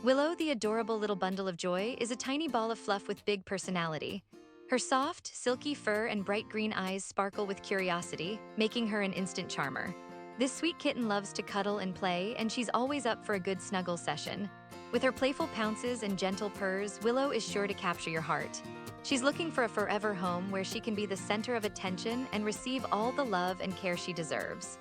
Willow, the adorable little bundle of joy, is a tiny ball of fluff with big personality. Her soft, silky fur and bright green eyes sparkle with curiosity, making her an instant charmer. This sweet kitten loves to cuddle and play, and she's always up for a good snuggle session. With her playful pounces and gentle purrs, Willow is sure to capture your heart. She's looking for a forever home where she can be the center of attention and receive all the love and care she deserves.